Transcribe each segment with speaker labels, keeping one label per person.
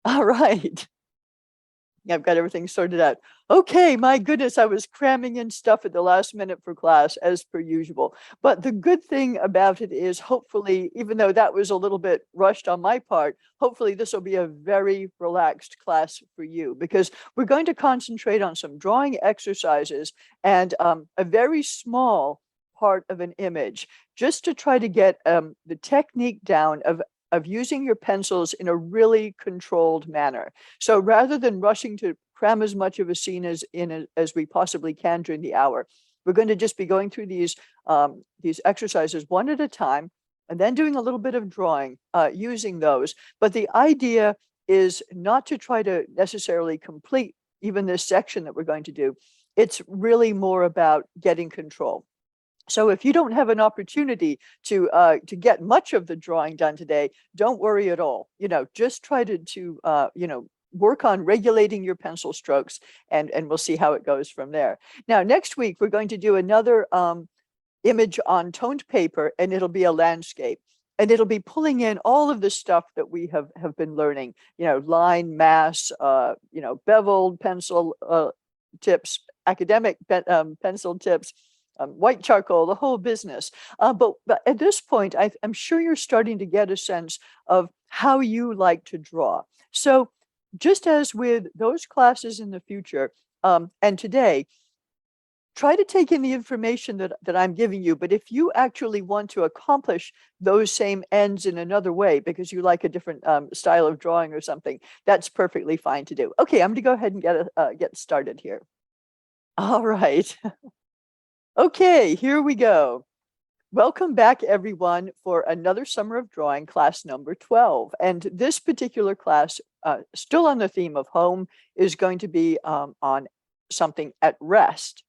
Speaker 1: All right. Yeah, I've got everything sorted out. Okay, my goodness, I was cramming in stuff at the last minute for class as per usual. But the good thing about it is hopefully, even though that was a little bit rushed on my part, hopefully this will be a very relaxed class for you because we're going to concentrate on some drawing exercises and a very small part of an image just to try to get the technique down of using your pencils in a really controlled manner. So rather than rushing to cram as much of a scene as we possibly can during the hour, we're going to just be going through these exercises one at a time, and then doing a little bit of drawing using those. But the idea is not to try to necessarily complete even this section that we're going to do. It's really more about getting control. So if you don't have an opportunity to get much of the drawing done today, don't worry at all. Just try to work on regulating your pencil strokes, and we'll see how it goes from there. Now, next week we're going to do another image on toned paper, and it'll be a landscape. And it'll be pulling in all of the stuff that we have been learning. Line, mass, beveled pencil tips, academic pencil tips. White charcoal, the whole business. But at this point, I'm sure you're starting to get a sense of how you like to draw. So just as with those classes in the future and today, try to take in the information that I'm giving you. But if you actually want to accomplish those same ends in another way because you like a different style of drawing or something, that's perfectly fine to do. Okay, I'm going to go ahead and get started here. All right. Okay, here we go. Welcome back, everyone, for another Summer of Drawing, class number 12. And this particular class, still on the theme of home, is going to be on something at rest.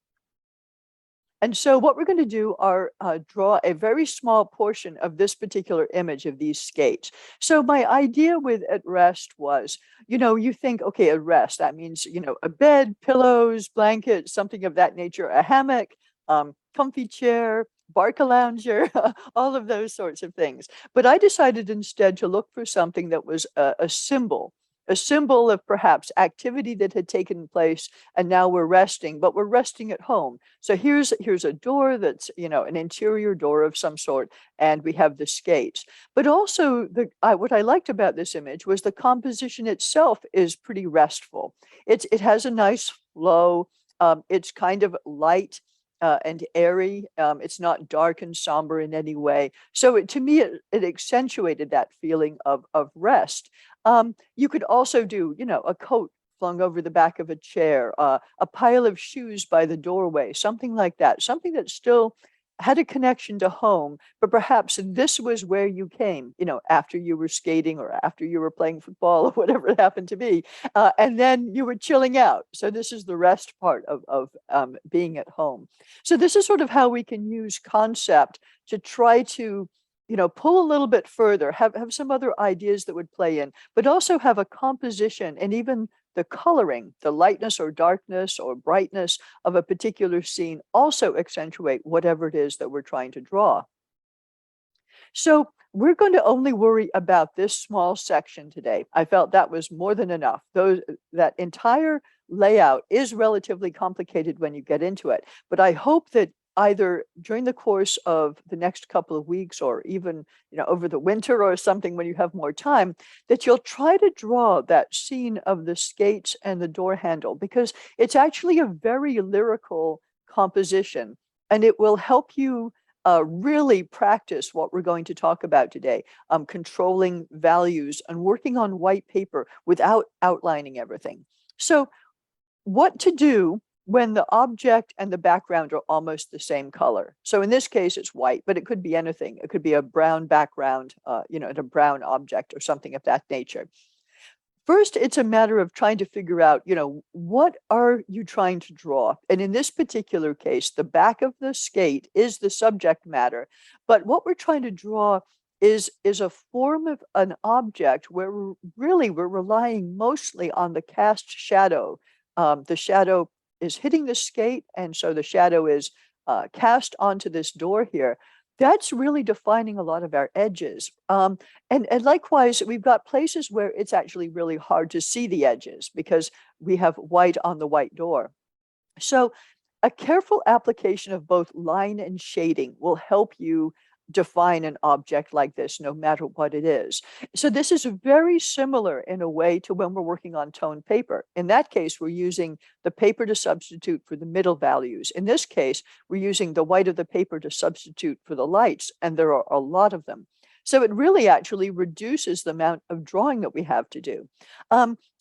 Speaker 1: And so what we're going to do are draw a very small portion of this particular image of these skates. So my idea with at rest was, you think, okay, at rest, that means, a bed, pillows, blankets, something of that nature, a hammock, comfy chair, Barcalounger, all of those sorts of things. But I decided instead to look for something that was a symbol of perhaps activity that had taken place, and now we're resting, but we're resting at home. So here's a door that's, an interior door of some sort, and we have the skates. But also what I liked about this image was the composition itself is pretty restful. It has a nice flow. It's kind of light and airy. It's not dark and somber in any way. So to me, it accentuated that feeling of rest. You could also do, a coat flung over the back of a chair, a pile of shoes by the doorway, something like that, something that still had a connection to home, but perhaps this was where you came, after you were skating or after you were playing football or whatever it happened to be. And then you were chilling out. So this is the rest part of being at home. So this is sort of how we can use concept to try to pull a little bit further, have some other ideas that would play in, but also have a composition and even the coloring, the lightness or darkness or brightness of a particular scene also accentuate whatever it is that we're trying to draw. So we're going to only worry about this small section today. I felt that was more than enough. That entire layout is relatively complicated when you get into it, but I hope that either during the course of the next couple of weeks or even over the winter or something when you have more time, that you'll try to draw that scene of the skates and the door handle, because it's actually a very lyrical composition, and it will help you really practice what we're going to talk about today, controlling values and working on white paper without outlining everything. So what to do when the object and the background are almost the same color. So in this case, it's white, but it could be anything. It could be a brown background, a brown object or something of that nature. First, it's a matter of trying to figure out, what are you trying to draw? And in this particular case, the back of the skate is the subject matter. But what we're trying to draw is a form of an object where we're relying mostly on the cast shadow. The shadow is hitting the skate, and so the shadow is cast onto this door here. that's really defining a lot of our edges. And likewise, we've got places where it's actually really hard to see the edges because we have white on the white door. So a careful application of both line and shading will help you define an object like this, no matter what it is. So this is very similar in a way to when we're working on toned paper. In that case, we're using the paper to substitute for the middle values. In this case, we're using the white of the paper to substitute for the lights, and there are a lot of them. So it really actually reduces the amount of drawing that we have to do.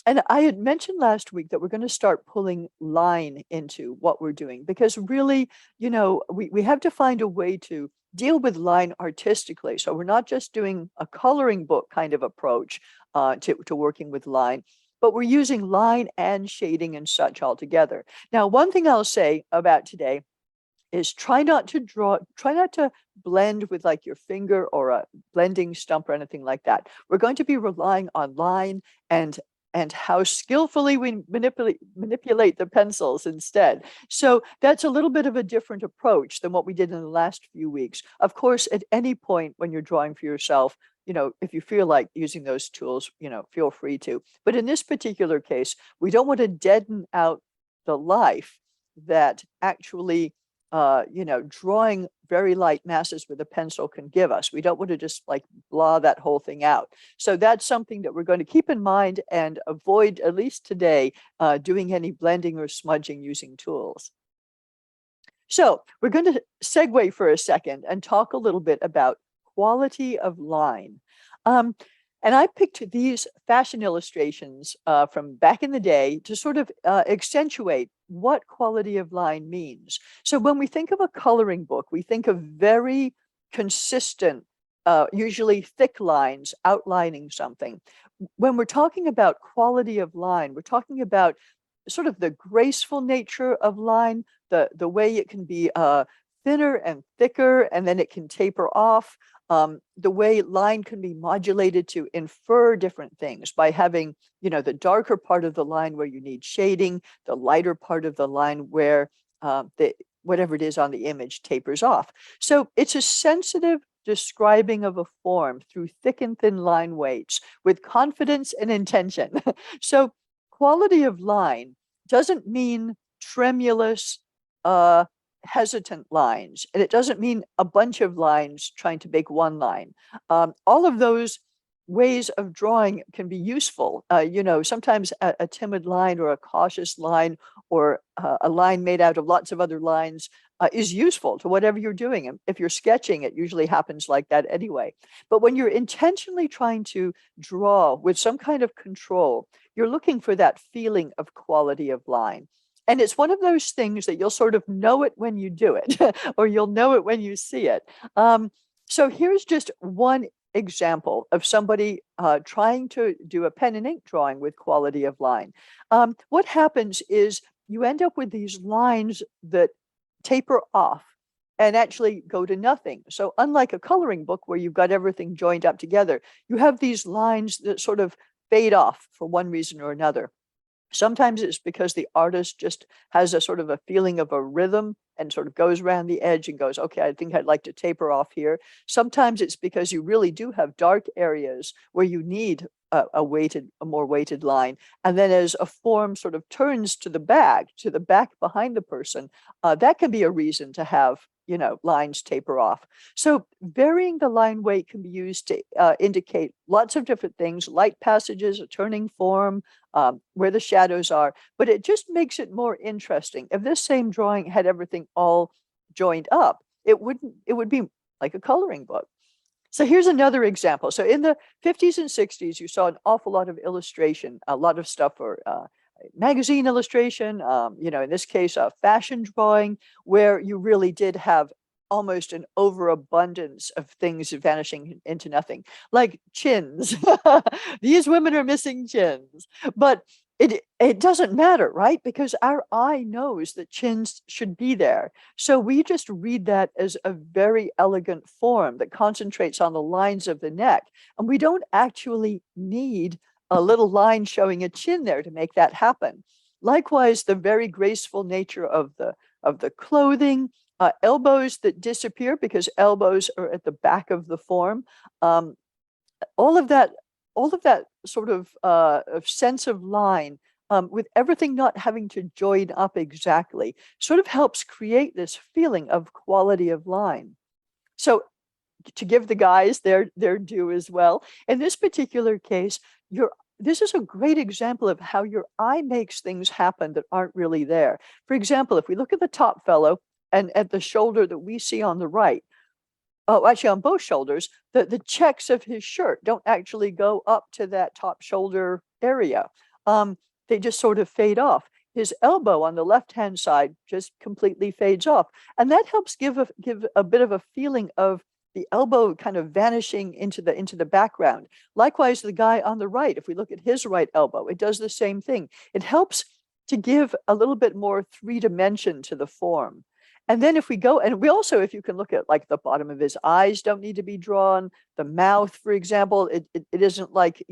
Speaker 1: And I had mentioned last week that we're going to start pulling line into what we're doing because really, we have to find a way to deal with line artistically. So we're not just doing a coloring book kind of approach to working with line, but we're using line and shading and such all together. Now, one thing I'll say about today is try not to blend with like your finger or a blending stump or anything like that. We're going to be relying on line and how skillfully we manipulate the pencils instead. So that's a little bit of a different approach than what we did in the last few weeks. Of course, at any point when you're drawing for yourself, if you feel like using those tools, feel free to. But in this particular case, we don't want to deaden out the life that actually drawing very light masses with a pencil can give us. We don't want to just like blah that whole thing out. So that's something that we're going to keep in mind and avoid, at least today, doing any blending or smudging using tools. So we're going to segue for a second and talk a little bit about quality of line. And I picked these fashion illustrations from back in the day to sort of accentuate what quality of line means. So when we think of a coloring book, we think of very consistent, usually thick lines outlining something. When we're talking about quality of line, we're talking about sort of the graceful nature of line, the way it can be thinner and thicker, and then it can taper off. The way line can be modulated to infer different things by having, the darker part of the line where you need shading, the lighter part of the line where whatever it is on the image tapers off. So it's a sensitive describing of a form through thick and thin line weights with confidence and intention. So quality of line doesn't mean tremulous, hesitant lines, and it doesn't mean a bunch of lines trying to make one line. All of those ways of drawing can be useful. Sometimes a timid line or a cautious line or a line made out of lots of other lines is useful to whatever you're doing. And if you're sketching, it usually happens like that anyway. But when you're intentionally trying to draw with some kind of control, you're looking for that feeling of quality of line. And it's one of those things that you'll sort of know it when you do it, or you'll know it when you see it. So here's just one example of somebody trying to do a pen and ink drawing with quality of line. What happens is you end up with these lines that taper off and actually go to nothing. So unlike a coloring book where you've got everything joined up together, you have these lines that sort of fade off for one reason or another. Sometimes it's because the artist just has a sort of a feeling of a rhythm and sort of goes around the edge and goes, okay, I think I'd like to taper off here. Sometimes it's because you really do have dark areas where you need a more weighted line. And then as a form sort of turns to the back behind the person, that can be a reason to have lines taper off. So varying the line weight can be used to indicate lots of different things, light passages, a turning form, where the shadows are, but it just makes it more interesting. If this same drawing had everything all joined up, it would be like a coloring book. So here's another example. So in the 50s and 60s, you saw an awful lot of illustration, a lot of stuff for magazine illustration, in this case, a fashion drawing, where you really did have almost an overabundance of things vanishing into nothing, like chins. These women are missing chins, but it doesn't matter, right? Because our eye knows that chins should be there. So we just read that as a very elegant form that concentrates on the lines of the neck. And we don't actually need a little line showing a chin there to make that happen. Likewise, the very graceful nature of the clothing, elbows that disappear because elbows are at the back of the form. Um, all of that, sort of sense of line, with everything not having to join up exactly, sort of helps create this feeling of quality of line. So to give the guys their due as well, in this particular case, this is a great example of how your eye makes things happen that aren't really there. For example, if we look at the top fellow and at the shoulder that we see on the right, oh, actually on both shoulders, the checks of his shirt don't actually go up to that top shoulder area. They just sort of fade off. His elbow on the left-hand side just completely fades off. And that helps give a bit of a feeling of the elbow kind of vanishing into the background. Likewise, the guy on the right, if we look at his right elbow, it does the same thing. It helps to give a little bit more three dimension to the form. And then if we go, and we also, if you can look at like the bottom of his eyes don't need to be drawn, the mouth, for example, it isn't like,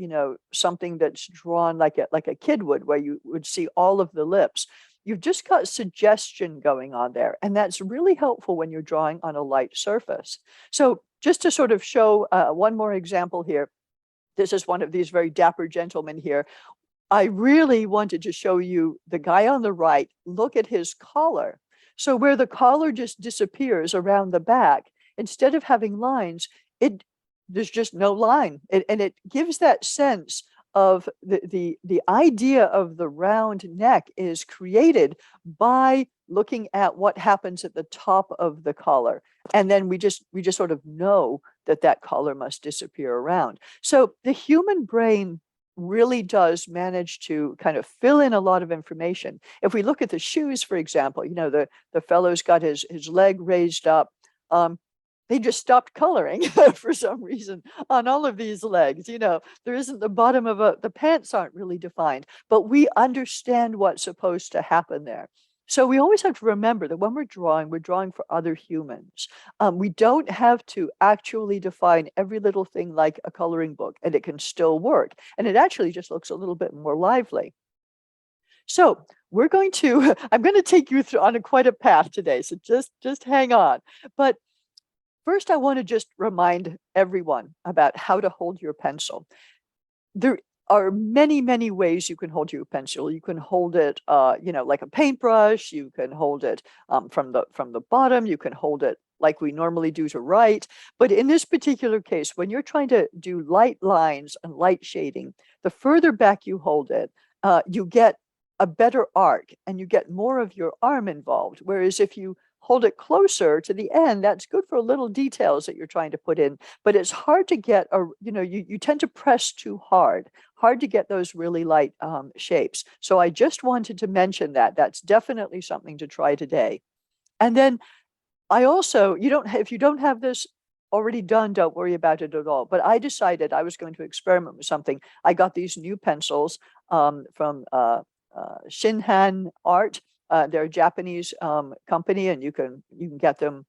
Speaker 1: something that's drawn like a kid would, where you would see all of the lips. You've just got suggestion going on there. And that's really helpful when you're drawing on a light surface. So just to sort of show one more example here, this is one of these very dapper gentlemen here. I really wanted to show you the guy on the right. Look at his collar. So where the collar just disappears around the back, instead of having lines, there's just no line. And it gives that sense of the idea of the round neck is created by looking at what happens at the top of the collar. And then we just sort of know that collar must disappear around. So the human brain really does manage to kind of fill in a lot of information. If we look at the shoes, for example, the fellow's got his leg raised up. They just stopped coloring for some reason on all of these legs. There isn't the bottom of the pants aren't really defined, but we understand what's supposed to happen there. So we always have to remember that when we're drawing for other humans. We don't have to actually define every little thing like a coloring book, and it can still work. And it actually just looks a little bit more lively. So I'm going to take you through on quite a path today. So just hang on. But first, I want to just remind everyone about how to hold your pencil. There are many, many ways you can hold your pencil. You can hold it, like a paintbrush. You can hold it from the bottom. You can hold it like we normally do to write. But in this particular case, when you're trying to do light lines and light shading, the further back you hold it, you get a better arc and you get more of your arm involved. Whereas if you hold it closer to the end, that's good for little details that you're trying to put in, but it's hard to get you tend to press too hard to get those really light shapes. So I just wanted to mention that's definitely something to try today. And then I also, if you don't have this already done, don't worry about it at all. But I decided I was going to experiment with something. I got these new pencils from Shinhan Art. They're a Japanese company, and you can get them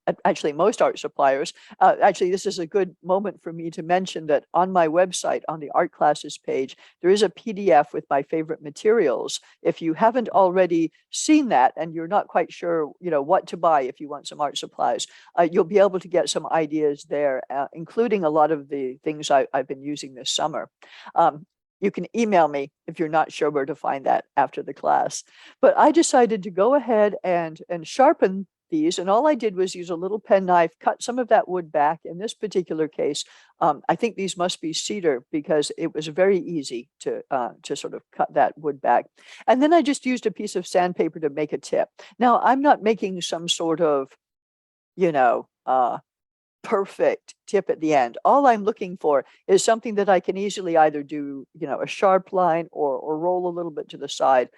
Speaker 1: at actually most art suppliers. Actually, this is a good moment for me to mention that on my website, on the art classes page, there is a PDF with my favorite materials. If you haven't already seen that and you're not quite sure, what to buy if you want some art supplies, you'll be able to get some ideas there, including a lot of the things I've been using this summer. You can email me if you're not sure where to find that after the class. But I decided to go ahead and sharpen these. And all I did was use a little penknife, cut some of that wood back. In this particular case, I think these must be cedar because it was very easy to sort of cut that wood back. And then I just used a piece of sandpaper to make a tip. Now, I'm not making some sort of, perfect tip at the end. All I'm looking for is something that I can easily either do, a sharp line or roll a little bit to the side.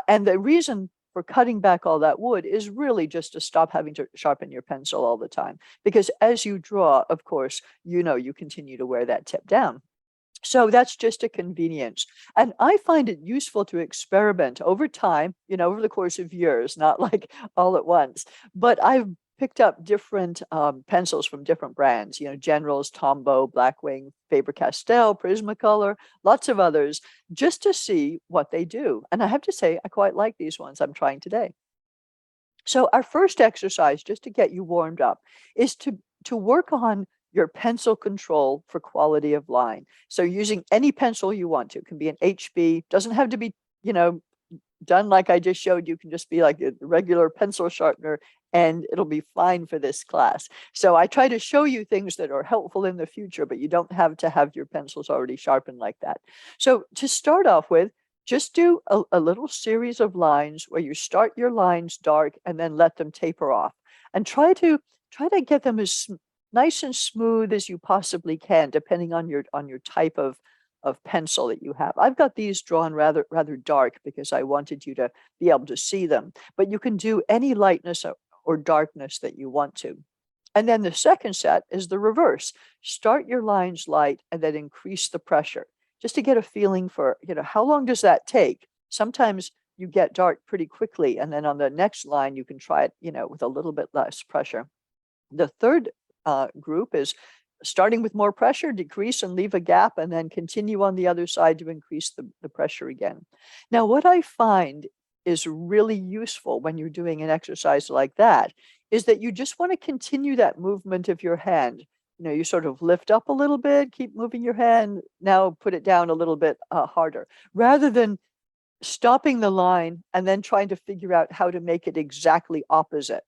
Speaker 1: And the reason for cutting back all that wood is really just to stop having to sharpen your pencil all the time. Because as you draw, of course, you continue to wear that tip down. So that's just a convenience. And I find it useful to experiment over time, over the course of years, not like all at once. But I've picked up different pencils from different brands, Generals, Tombow, Blackwing, Faber-Castell, Prismacolor, lots of others, just to see what they do. And I have to say, I quite like these ones I'm trying today. So our first exercise, just to get you warmed up, is to work on your pencil control for quality of line. So using any pencil you want to, it can be an HB, doesn't have to be, you know, done like I just showed you, can just be like a regular pencil sharpener and it'll be fine for this class. So I try to show you things that are helpful in the future, but you don't have to have your pencils already sharpened like that. So to start off with, just do a little series of lines where you start your lines dark and then let them taper off, and try to get them as nice and smooth as you possibly can, depending on your type of pencil that you have. I've got these drawn rather dark because I wanted you to be able to see them, but you can do any lightness or darkness that you want to. And then the second set is the reverse. Start your lines light and then increase the pressure, just to get a feeling for, how long does that take? Sometimes you get dark pretty quickly, and then on the next line, you can try it, with a little bit less pressure. The third group is starting with more pressure, decrease and leave a gap, and then continue on the other side to increase the pressure again. Now, what I find is really useful when you're doing an exercise like that is that you just want to continue that movement of your hand. You sort of lift up a little bit, keep moving your hand, now put it down a little bit harder, rather than stopping the line and then trying to figure out how to make it exactly opposite.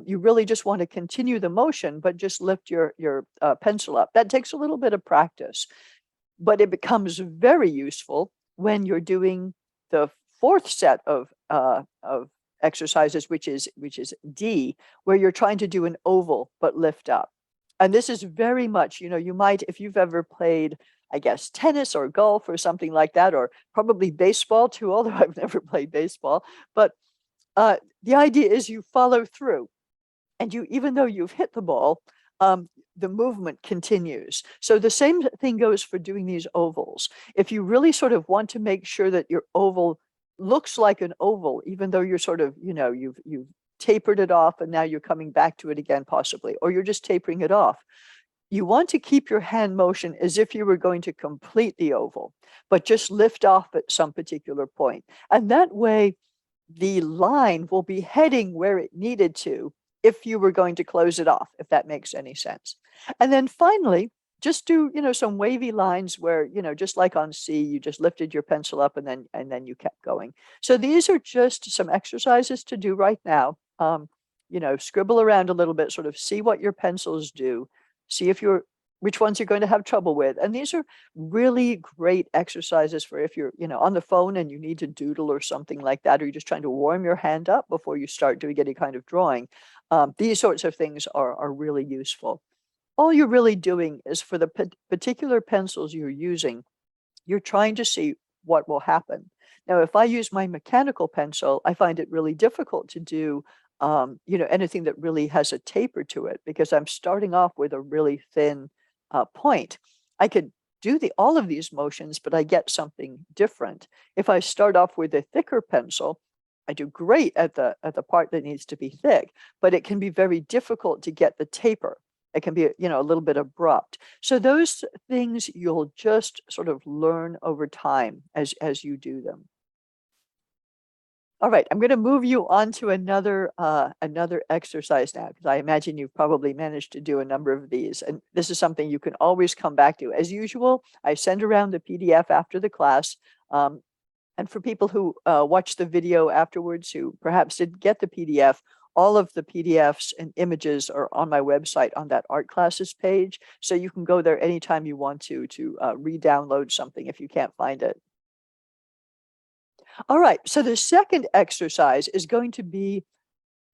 Speaker 1: You really just want to continue the motion, but just lift your pencil up. That takes a little bit of practice, but it becomes very useful when you're doing the fourth set of exercises, which is D, where you're trying to do an oval but lift up. And this is very much, you might, if you've ever played, I guess, tennis or golf or something like that, or probably baseball too, although I've never played baseball. But the idea is you follow through, and even though you've hit the ball, the movement continues. So the same thing goes for doing these ovals. If you really sort of want to make sure that your oval looks like an oval, even though you're sort of, you've tapered it off and now you're coming back to it again, possibly, or you're just tapering it off. You want to keep your hand motion as if you were going to complete the oval, but just lift off at some particular point. And that way, the line will be heading where it needed to if you were going to close it off, if that makes any sense. And then finally, just do, some wavy lines where, just like on C, you just lifted your pencil up and then you kept going. So these are just some exercises to do right now. Scribble around a little bit, sort of see what your pencils do, see which ones you're going to have trouble with. And these are really great exercises for if you're, on the phone and you need to doodle or something like that, or you're just trying to warm your hand up before you start doing any kind of drawing. These sorts of things are really useful. All you're really doing is, for the particular pencils you're using, you're trying to see what will happen. Now, if I use my mechanical pencil, I find it really difficult to do anything that really has a taper to it, because I'm starting off with a really thin point. I could do all of these motions, but I get something different. If I start off with a thicker pencil, I do great at the part that needs to be thick, but it can be very difficult to get the taper. It can be, a little bit abrupt. So those things you'll just sort of learn over time as you do them. All right, I'm going to move you on to another exercise now, because I imagine you've probably managed to do a number of these, and this is something you can always come back to. As usual, I send around the PDF after the class, and for people who watch the video afterwards who perhaps didn't get the PDF, all of the PDFs and images are on my website on that art classes page, so you can go there anytime you want to re-download something if you can't find it. All right, so the second exercise is going to be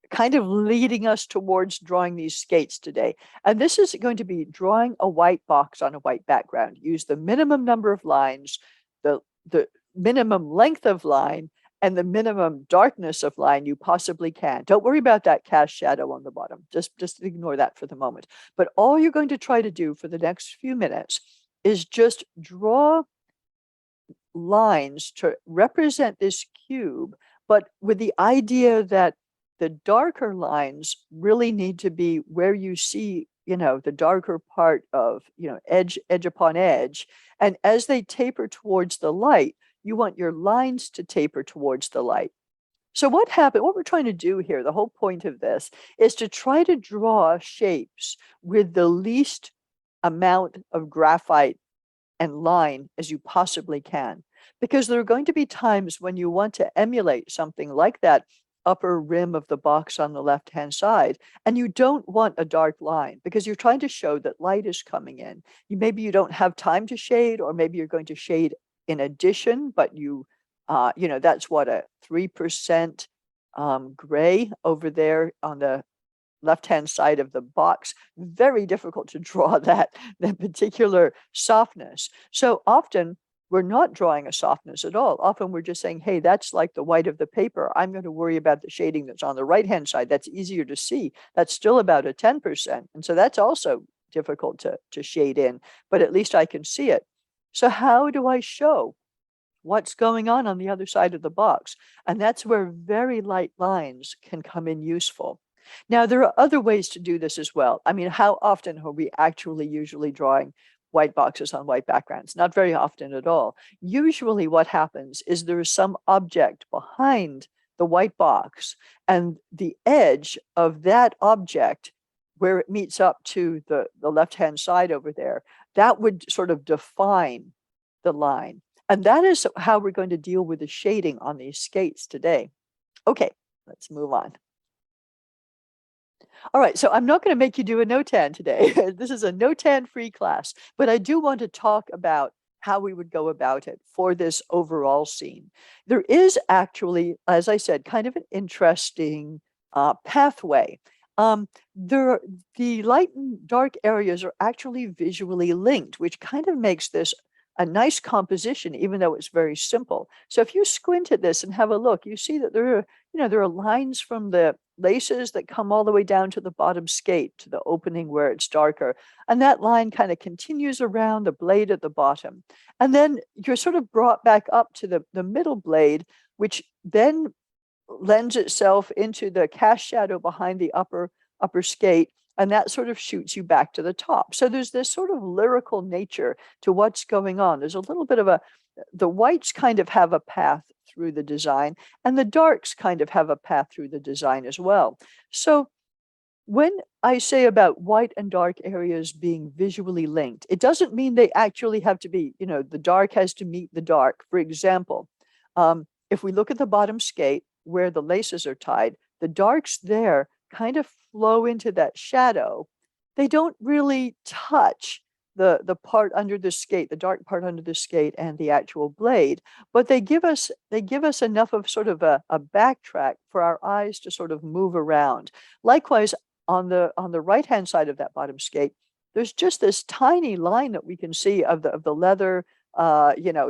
Speaker 1: kind of leading us towards drawing these skates today. And this is going to be drawing a white box on a white background. Use the minimum number of lines, the minimum length of line, and the minimum darkness of line you possibly can. Don't worry about that cast shadow on the bottom. Just ignore that for the moment. But all you're going to try to do for the next few minutes is just draw lines to represent this cube, but with the idea that the darker lines really need to be where you see, the darker part of, edge upon edge. And as they taper towards the light, you want your lines to taper towards the light. So what happened, what we're trying to do here, the whole point of this is to try to draw shapes with the least amount of graphite and line as you possibly can. Because there are going to be times when you want to emulate something like that upper rim of the box on the left-hand side, and you don't want a dark line because you're trying to show that light is coming in. Maybe you don't have time to shade, or maybe you're going to shade in addition, but that's what, a 3% gray over there on the left-hand side of the box. Very difficult to draw that particular softness. So often we're not drawing a softness at all. Often we're just saying, hey, that's like the white of the paper. I'm going to worry about the shading that's on the right-hand side. That's easier to see. That's still about a 10%. And so that's also difficult to shade in, but at least I can see it. So how do I show what's going on the other side of the box? And that's where very light lines can come in useful. Now, there are other ways to do this as well. I mean, how often are we actually usually drawing white boxes on white backgrounds? Not very often at all. Usually what happens is there is some object behind the white box, and the edge of that object, where it meets up to the left-hand side over there, that would sort of define the line. And that is how we're going to deal with the shading on these skates today. Okay, let's move on. All right, so I'm not going to make you do a no-tan today. This is a no-tan-free class, but I do want to talk about how we would go about it for this overall scene. There is actually, as I said, kind of an interesting pathway. The light and dark areas are actually visually linked, which kind of makes this a nice composition, even though it's very simple. So if you squint at this and have a look, you see that there are lines from the laces that come all the way down to the bottom skate, to the opening where it's darker. And that line kind of continues around the blade at the bottom. And then you're sort of brought back up to the middle blade, which then lends itself into the cast shadow behind the upper skate, and that sort of shoots you back to the top. So there's this sort of lyrical nature to what's going on. There's a little bit of the whites kind of have a path through the design, and the darks kind of have a path through the design as well. So when I say about white and dark areas being visually linked, it doesn't mean they actually have to be, the dark has to meet the dark. For example, if we look at the bottom skate where the laces are tied, the darks there kind of flow into that shadow. They don't really touch the part under the skate, the dark part under the skate and the actual blade, but they give us enough of sort of a backtrack for our eyes to sort of move around. Likewise, on the right-hand side of that bottom skate, there's just this tiny line that we can see of the leather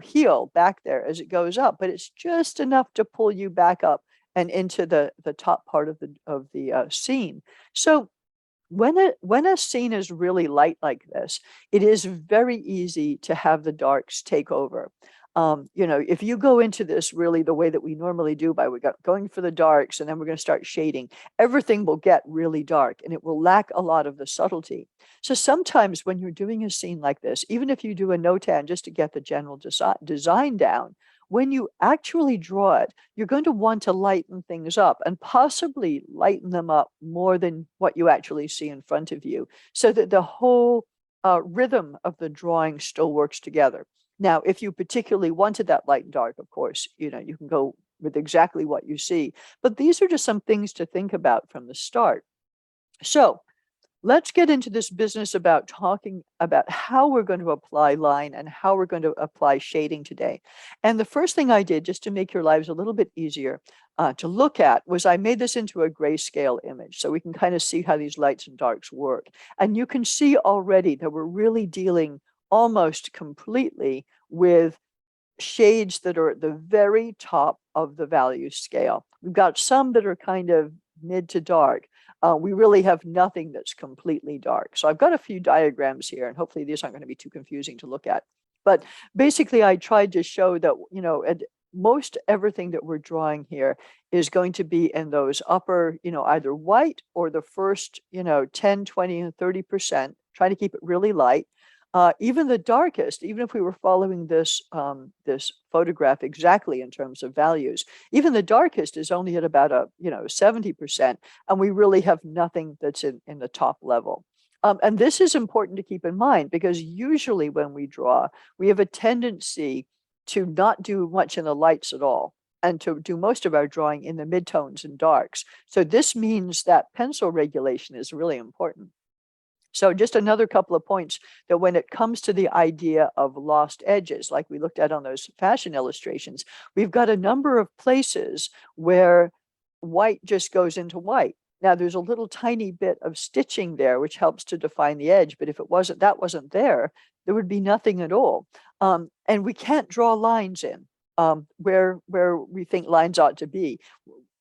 Speaker 1: heel back there as it goes up, but it's just enough to pull you back up and into the top part of the scene. So when a scene is really light like this, it is very easy to have the darks take over. If you go into this really the way that we normally do, by going for the darks and then we're going to start shading, everything will get really dark and it will lack a lot of the subtlety. So sometimes when you're doing a scene like this, even if you do a no-tan just to get the general design down, when you actually draw it, you're going to want to lighten things up and possibly lighten them up more than what you actually see in front of you, so that the whole rhythm of the drawing still works together. Now, if you particularly wanted that light and dark, of course, you can go with exactly what you see. But these are just some things to think about from the start. So let's get into this business about talking about how we're going to apply line and how we're going to apply shading today. And the first thing I did, just to make your lives a little bit easier to look at, was I made this into a grayscale image so we can kind of see how these lights and darks work. And you can see already that we're really dealing almost completely with shades that are at the very top of the value scale. We've got some that are kind of mid to dark. We really have nothing that's completely dark. So I've got a few diagrams here, and hopefully these aren't going to be too confusing to look at. But basically, I tried to show that, most everything that we're drawing here is going to be in those upper, either white or the first, 10, 20, and 30%, trying to keep it really light. Even the darkest, even if we were following this photograph exactly in terms of values, even the darkest is only at about 70%, and we really have nothing that's in the top level. And this is important to keep in mind because usually when we draw, we have a tendency to not do much in the lights at all and to do most of our drawing in the midtones and darks. So this means that pencil regulation is really important. So just another couple of points that when it comes to the idea of lost edges, like we looked at on those fashion illustrations, we've got a number of places where white just goes into white. Now there's a little tiny bit of stitching there, which helps to define the edge. But if it wasn't, that wasn't there, there would be nothing at all. And we can't draw lines in where we think lines ought to be.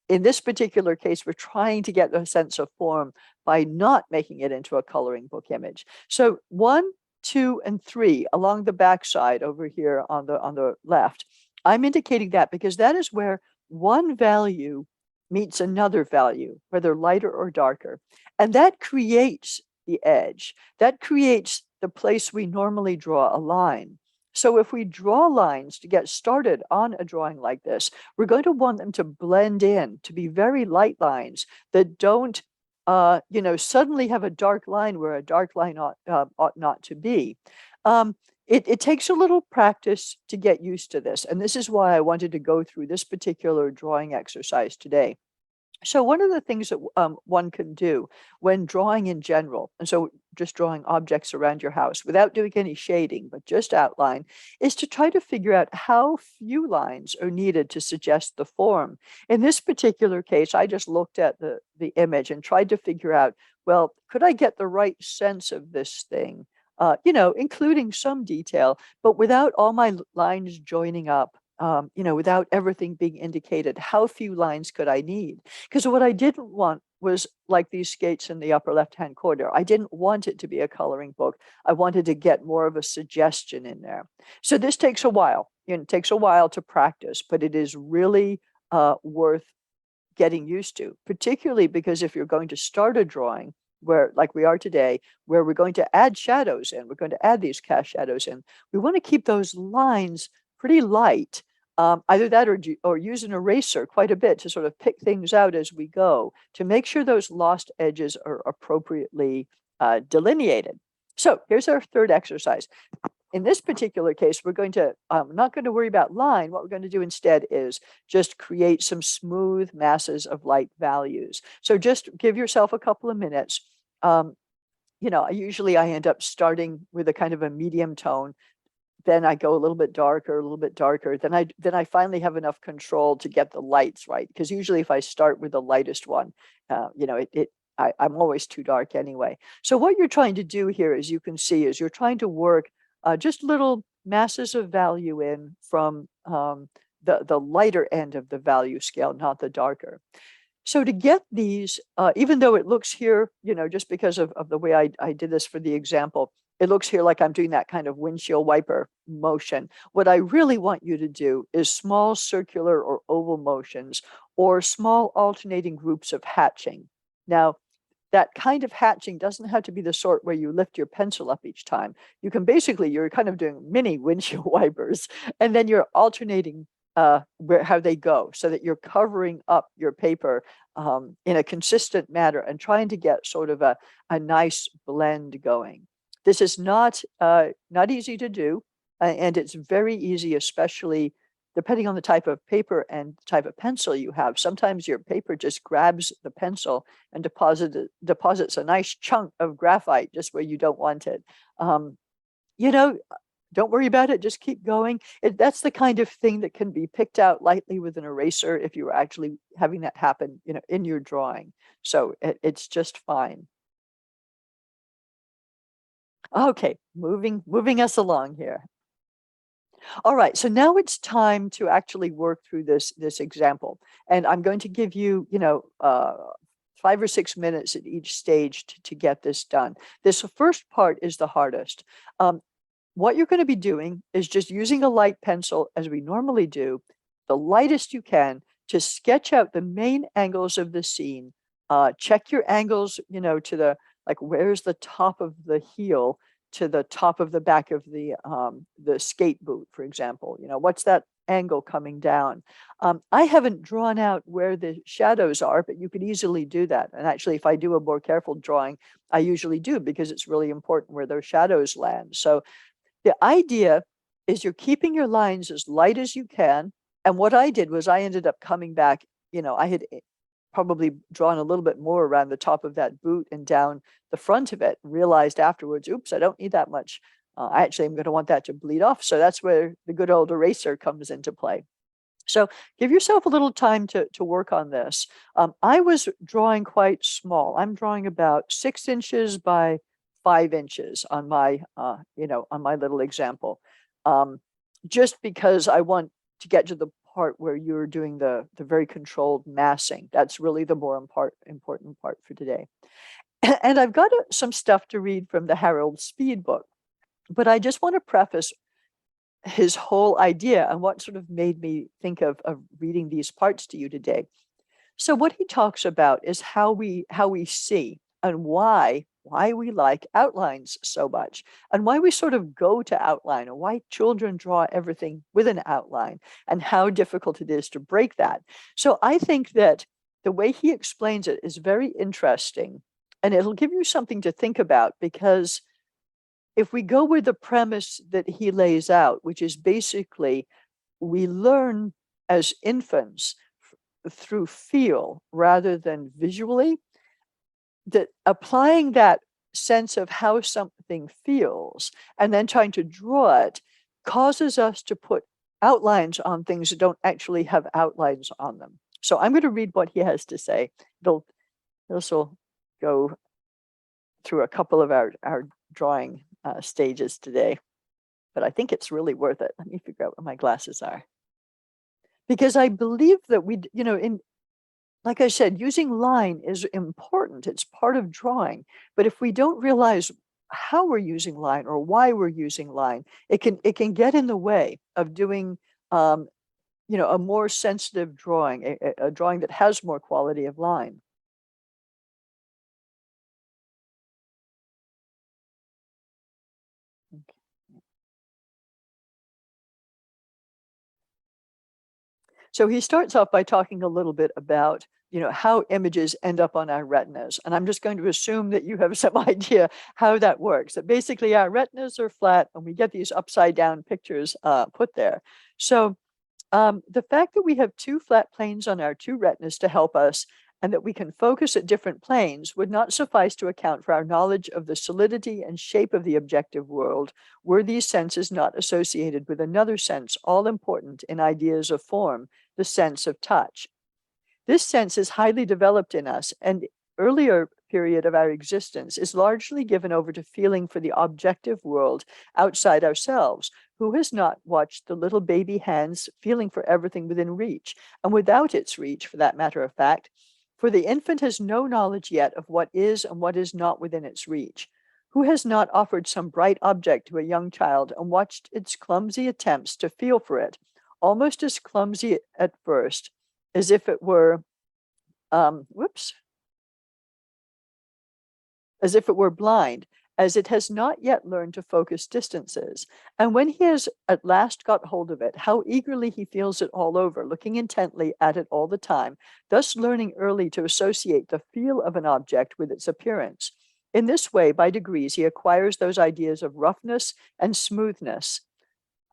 Speaker 1: In this particular case, we're trying to get a sense of form by not making it into a coloring book image. So 1, 2, and 3 along the backside over here on the left, I'm indicating that because that is where one value meets another value, whether lighter or darker. And that creates the edge. That creates the place we normally draw a line. So if we draw lines to get started on a drawing like this, we're going to want them to blend in, to be very light lines that don't, suddenly have a dark line where a dark line ought not to be. It takes a little practice to get used to this. And this is why I wanted to go through this particular drawing exercise today. So one of the things that one can do when drawing in general, and so just drawing objects around your house without doing any shading, but just outline, is to try to figure out how few lines are needed to suggest the form. In this particular case, I just looked at the image and tried to figure out, well, could I get the right sense of this thing? Including some detail, but without all my lines joining up. Without everything being indicated, how few lines could I need? Because what I didn't want was like these skates in the upper left-hand corner. I didn't want it to be a coloring book. I wanted to get more of a suggestion in there. So this takes a while. It takes a while to practice, but it is really worth getting used to, particularly because if you're going to start a drawing where, like we are today, where we're going to add shadows in, we're going to add these cast shadows in, we want to keep those lines pretty light. Either that or use an eraser quite a bit to sort of pick things out as we go to make sure those lost edges are appropriately delineated. So here's our third exercise. In this particular case, we're going to not going to worry about line. What we're going to do instead is just create some smooth masses of light values. So just give yourself a couple of minutes. Usually I end up starting with a kind of a medium tone. Then I go a little bit darker, a little bit darker. Then I finally have enough control to get the lights right. Because usually if I start with the lightest one, I'm always too dark anyway. So what you're trying to do here, as you can see, is you're trying to work just little masses of value in from the lighter end of the value scale, not the darker. So to get these, even though it looks here, just because of the way I did this for the example, it looks here like I'm doing that kind of windshield wiper motion. What I really want you to do is small circular or oval motions or small alternating groups of hatching. Now, that kind of hatching doesn't have to be the sort where you lift your pencil up each time. You can you're kind of doing mini windshield wipers, and then you're alternating how they go so that you're covering up your paper in a consistent manner and trying to get sort of a nice blend going. This is not easy to do, and it's very easy, especially depending on the type of paper and type of pencil you have. Sometimes your paper just grabs the pencil and deposits a nice chunk of graphite just where you don't want it. Don't worry about it. Just keep going. That's the kind of thing that can be picked out lightly with an eraser if you were actually having that happen, in your drawing. So it's just fine. Okay, moving us along here. All right, so now it's time to actually work through this example, and I'm going to give you, 5 or 6 minutes at each stage to get this done. This first part is the hardest. What you're going to be doing is just using a light pencil, as we normally do, the lightest you can, to sketch out the main angles of the scene. Check your angles, to the, like, where's the top of the heel to the top of the back of the skate boot, for example. What's that angle coming down? I haven't drawn out where the shadows are, but you could easily do that. And actually, if I do a more careful drawing, I usually do, because it's really important where those shadows land. So the idea is you're keeping your lines as light as you can. And what I did was I ended up coming back, I had probably drawn a little bit more around the top of that boot and down the front of it, realized afterwards, oops, I don't need that much. I actually am going to want that to bleed off. So that's where the good old eraser comes into play. So give yourself a little time to work on this. I was drawing quite small. I'm drawing about 6 inches by 5 inches on my, on my little example, just because I want to get to the part where you're doing the very controlled massing. That's really the more important part for today. And I've got some stuff to read from the Harold Speed book, but I just want to preface his whole idea and what sort of made me think of reading these parts to you today. So what he talks about is how we see, and why we like outlines so much, and why we sort of go to outline, and why children draw everything with an outline, and how difficult it is to break that. So I think that the way he explains it is very interesting, and it'll give you something to think about, because if we go with the premise that he lays out, which is basically we learn as infants through feel rather than visually, that applying that sense of how something feels and then trying to draw it causes us to put outlines on things that don't actually have outlines on them. So I'm going to read what he has to say. This will go through a couple of our drawing stages today, but I think it's really worth it. Let me figure out where my glasses are. Because I believe that like I said, using line is important. It's part of drawing. But if we don't realize how we're using line or why we're using line, it can get in the way of doing a more sensitive drawing, a drawing that has more quality of line. So he starts off by talking a little bit about, how images end up on our retinas. And I'm just going to assume that you have some idea how that works. That basically our retinas are flat and we get these upside down pictures put there. So the fact that we have 2 flat planes on our 2 retinas to help us, and that we can focus at different planes, would not suffice to account for our knowledge of the solidity and shape of the objective world, were these senses not associated with another sense all important in ideas of form, the sense of touch. This sense is highly developed in us, and earlier period of our existence is largely given over to feeling for the objective world outside ourselves. Who has not watched the little baby hands feeling for everything within reach, and without its reach, for that matter of fact? For the infant has no knowledge yet of what is and what is not within its reach. Who has not offered some bright object to a young child and watched its clumsy attempts to feel for it, almost as clumsy at first as if it were, as if it were blind, as it has not yet learned to focus distances. And when he has at last got hold of it, how eagerly he feels it all over, looking intently at it all the time, thus learning early to associate the feel of an object with its appearance. In this way, by degrees, he acquires those ideas of roughness and smoothness,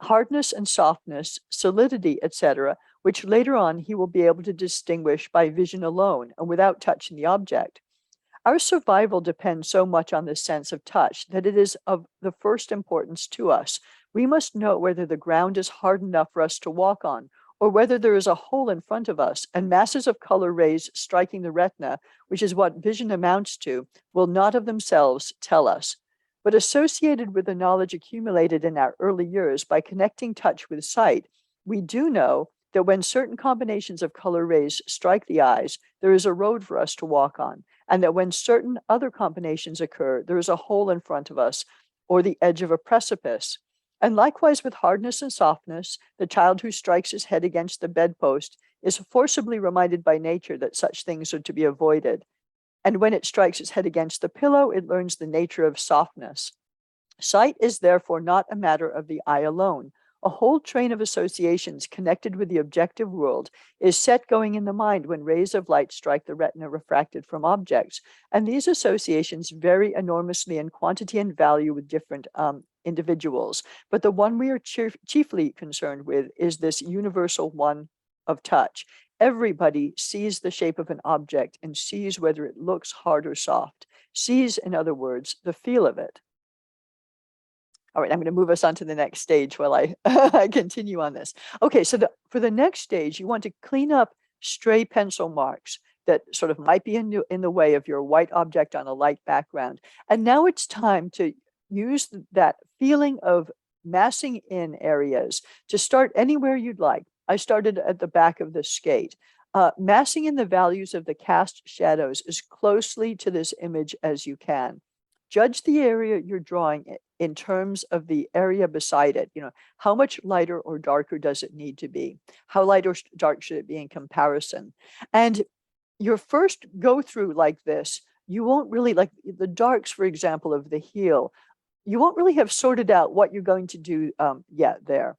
Speaker 1: hardness and softness, solidity, etc., which later on he will be able to distinguish by vision alone and without touching the object. Our survival depends so much on this sense of touch that it is of the first importance to us. We must know whether the ground is hard enough for us to walk on, or whether there is a hole in front of us, and masses of color rays striking the retina, which is what vision amounts to, will not of themselves tell us. But associated with the knowledge accumulated in our early years by connecting touch with sight, we do know that when certain combinations of color rays strike the eyes, there is a road for us to walk on, and that when certain other combinations occur, there is a hole in front of us, or the edge of a precipice. And likewise with hardness and softness, the child who strikes his head against the bedpost is forcibly reminded by nature that such things are to be avoided. And when it strikes its head against the pillow, it learns the nature of softness. Sight is therefore not a matter of the eye alone. A whole train of associations connected with the objective world is set going in the mind when rays of light strike the retina refracted from objects. And these associations vary enormously in quantity and value with different individuals. But the one we are chiefly concerned with is this universal one of touch. Everybody sees the shape of an object and sees whether it looks hard or soft, sees, in other words, the feel of it. All right, I'm going to move us on to the next stage while I continue on this. Okay, so for the next stage, you want to clean up stray pencil marks that sort of might be in the way of your white object on a light background. And now it's time to use that feeling of massing in areas to start anywhere you'd like. I started at the back of the skate. Massing in the values of the cast shadows as closely to this image as you can. Judge the area you're drawing in terms of the area beside it. How much lighter or darker does it need to be? How light or dark should it be in comparison? And your first go through like this, you won't really, like the darks, for example, of the heel, you won't really have sorted out what you're going to do yet there.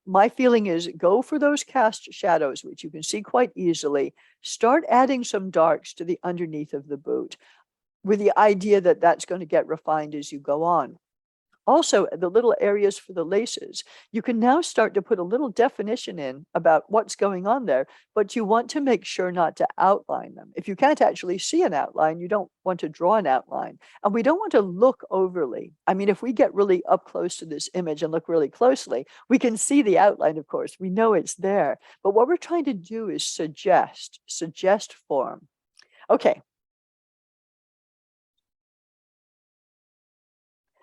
Speaker 1: My feeling is go for those cast shadows, which you can see quite easily. Start adding some darks to the underneath of the boot, with the idea that that's going to get refined as you go on. Also, the little areas for the laces, you can now start to put a little definition in about what's going on there, but you want to make sure not to outline them. If you can't actually see an outline, you don't want to draw an outline. And we don't want to look overly. I mean, if we get really up close to this image and look really closely, we can see the outline, of course. We know it's there. But what we're trying to do is suggest form. Okay.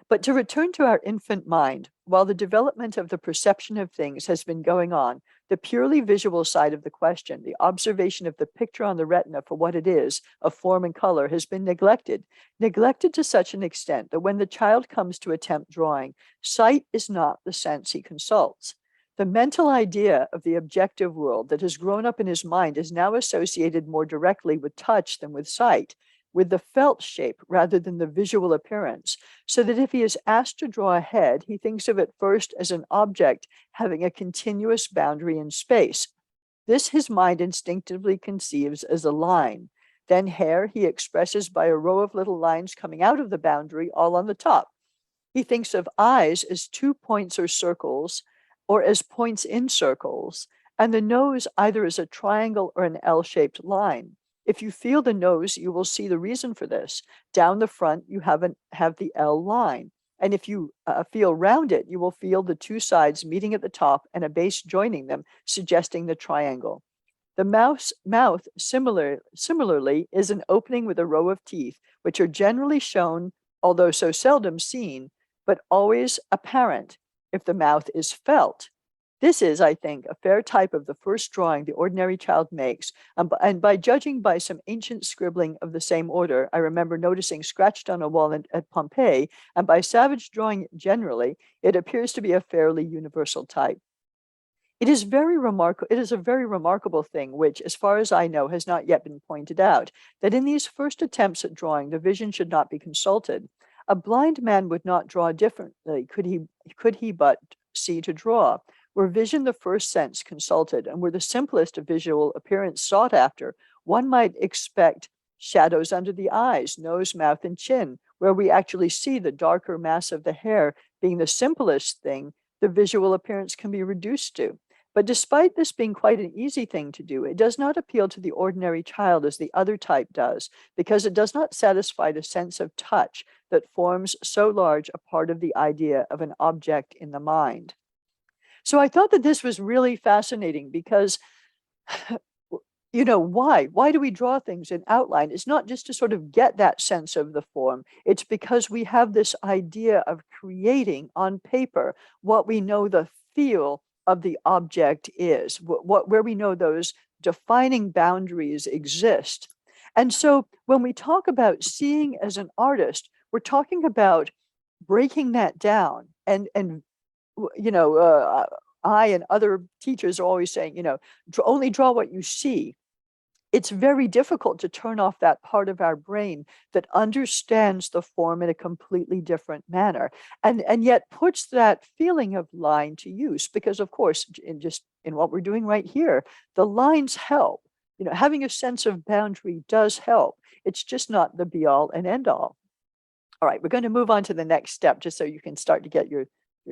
Speaker 1: But to return to our infant mind, while the development of the perception of things has been going on, the purely visual side of the question, the observation of the picture on the retina for what it is, of form and color, has been neglected to such an extent that when the child comes to attempt drawing, sight is not the sense he consults. The mental idea of the objective world that has grown up in his mind is now associated more directly with touch than with sight, with the felt shape rather than the visual appearance, so that if he is asked to draw a head, he thinks of it first as an object having a continuous boundary in space. This his mind instinctively conceives as a line. Then hair he expresses by a row of little lines coming out of the boundary, all on the top. He thinks of eyes as 2 points or circles, or as points in circles, and the nose either as a triangle or an L-shaped line. If you feel the nose, you will see the reason for this. Down the front, you have the L line. And if you feel round it, you will feel the two sides meeting at the top and a base joining them, suggesting the triangle. The mouth similarly is an opening with a row of teeth, which are generally shown, although so seldom seen, but always apparent if the mouth is felt. This is, I think, a fair type of the first drawing the ordinary child makes, and by judging by some ancient scribbling of the same order, I remember noticing scratched on a wall at Pompeii, and by savage drawing generally, it appears to be a fairly universal type. It is a very remarkable thing, which, as far as I know, has not yet been pointed out, that in these first attempts at drawing, the vision should not be consulted. A blind man would not draw differently, could he but see to draw. Were vision the first sense consulted, and were the simplest of visual appearance sought after, one might expect shadows under the eyes, nose, mouth, and chin, where we actually see the darker mass of the hair being the simplest thing the visual appearance can be reduced to. But despite this being quite an easy thing to do, it does not appeal to the ordinary child as the other type does, because it does not satisfy the sense of touch that forms so large a part of the idea of an object in the mind. So I thought that this was really fascinating because, why do we draw things in outline? It's not just to sort of get that sense of the form. It's because we have this idea of creating on paper what we know the feel of the object is, where we know those defining boundaries exist. And so when we talk about seeing as an artist, we're talking about breaking that down and I and other teachers are always saying, only draw what you see. it's very difficult to turn off that part of our brain that understands the form in a completely different manner, and yet puts that feeling of line to use. Because of course, in what we're doing right here, the lines help. Having a sense of boundary does help. It's just not the be all and end all. All right, we're going to move on to the next step just so you can start to get your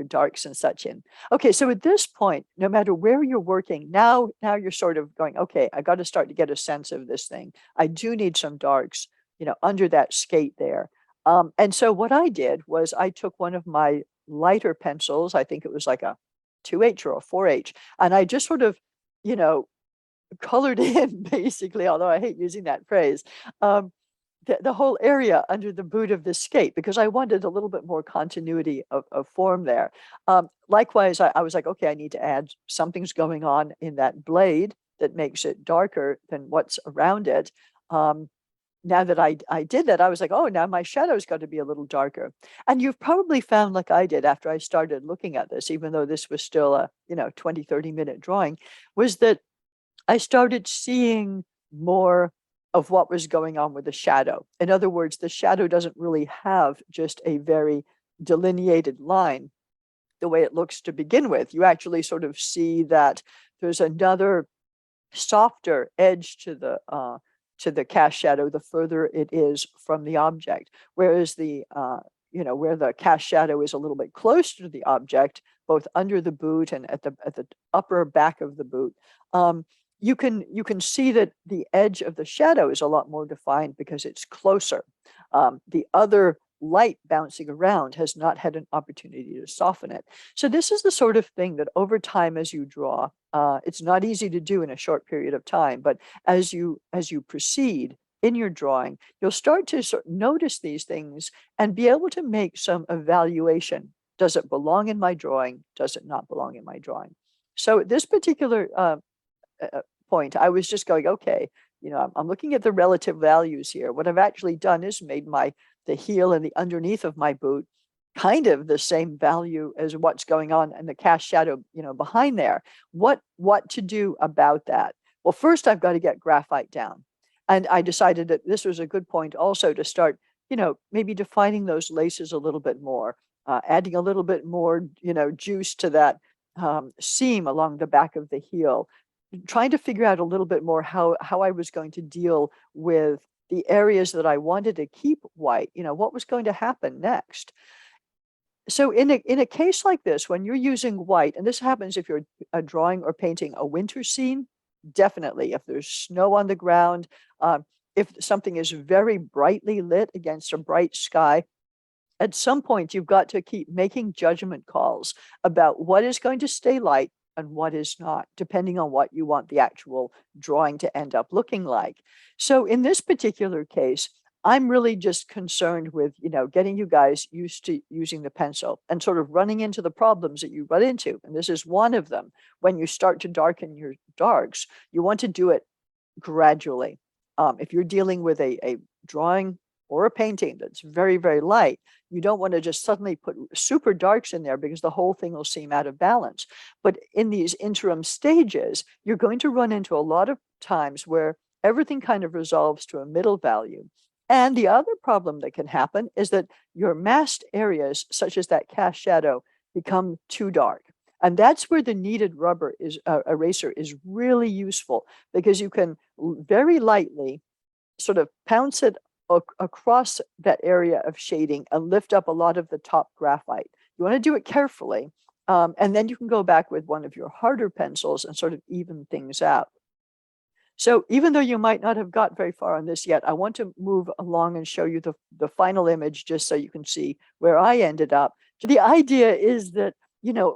Speaker 1: darks and such in. Okay, so at this point, no matter where you're working, now you're sort of going, okay, I got to start to get a sense of this thing. I do need some darks, under that skate there. And so what I did was I took one of my lighter pencils, I think it was like a 2H or a 4H, and I just sort of, you know, colored in basically, although I hate using that phrase, um, the whole area under the boot of the skate because I wanted a little bit more continuity of form there. Likewise, I was like, okay, I need to add something's going on in that blade that makes it darker than what's around it. Now that I did that, I was like, oh, now my shadow's got to be a little darker. And you've probably found, like I did after I started looking at this, even though this was still a 20, 30-minute drawing, was that I started seeing more of what was going on with the shadow. In other words, the shadow doesn't really have just a very delineated line the way it looks to begin with. You actually sort of see that there's another softer edge to the cast shadow the further it is from the object, whereas where the cast shadow is a little bit closer to the object, both under the boot and at the upper back of the boot. You can see that the edge of the shadow is a lot more defined because it's closer. The other light bouncing around has not had an opportunity to soften it. So this is the sort of thing that over time, as you draw, it's not easy to do in a short period of time, but as you proceed in your drawing, you'll start to notice these things and be able to make some evaluation. Does it belong in my drawing? Does it not belong in my drawing? So at this particular point, I was just going, okay, I'm looking at the relative values here. What I've actually done is made the heel and the underneath of my boot kind of the same value as what's going on in the cast shadow, behind there. What to do about that? Well, first I've got to get graphite down. And I decided that this was a good point also to start, maybe defining those laces a little bit more, adding a little bit more, juice to that seam along the back of the heel, trying to figure out a little bit more how I was going to deal with the areas that I wanted to keep white, what was going to happen next. So in a case like this, when you're using white, and this happens if you're drawing or painting a winter scene, definitely. If there's snow on the ground, if something is very brightly lit against a bright sky, at some point you've got to keep making judgment calls about what is going to stay light and what is not, depending on what you want the actual drawing to end up looking like. So in this particular case, I'm really just concerned with, getting you guys used to using the pencil and sort of running into the problems that you run into. And this is one of them. When you start to darken your darks, you want to do it gradually. If you're dealing with a drawing or a painting that's very, very light, you don't want to just suddenly put super darks in there because the whole thing will seem out of balance. But in these interim stages, you're going to run into a lot of times where everything kind of resolves to a middle value. And the other problem that can happen is that your masked areas, such as that cast shadow, become too dark. And that's where the kneaded rubber eraser is really useful, because you can very lightly sort of pounce it across that area of shading and lift up a lot of the top graphite. You want to do it carefully, and then you can go back with one of your harder pencils and sort of even things out. So even though you might not have got very far on this yet, I want to move along and show you the final image just so you can see where I ended up. The idea is that,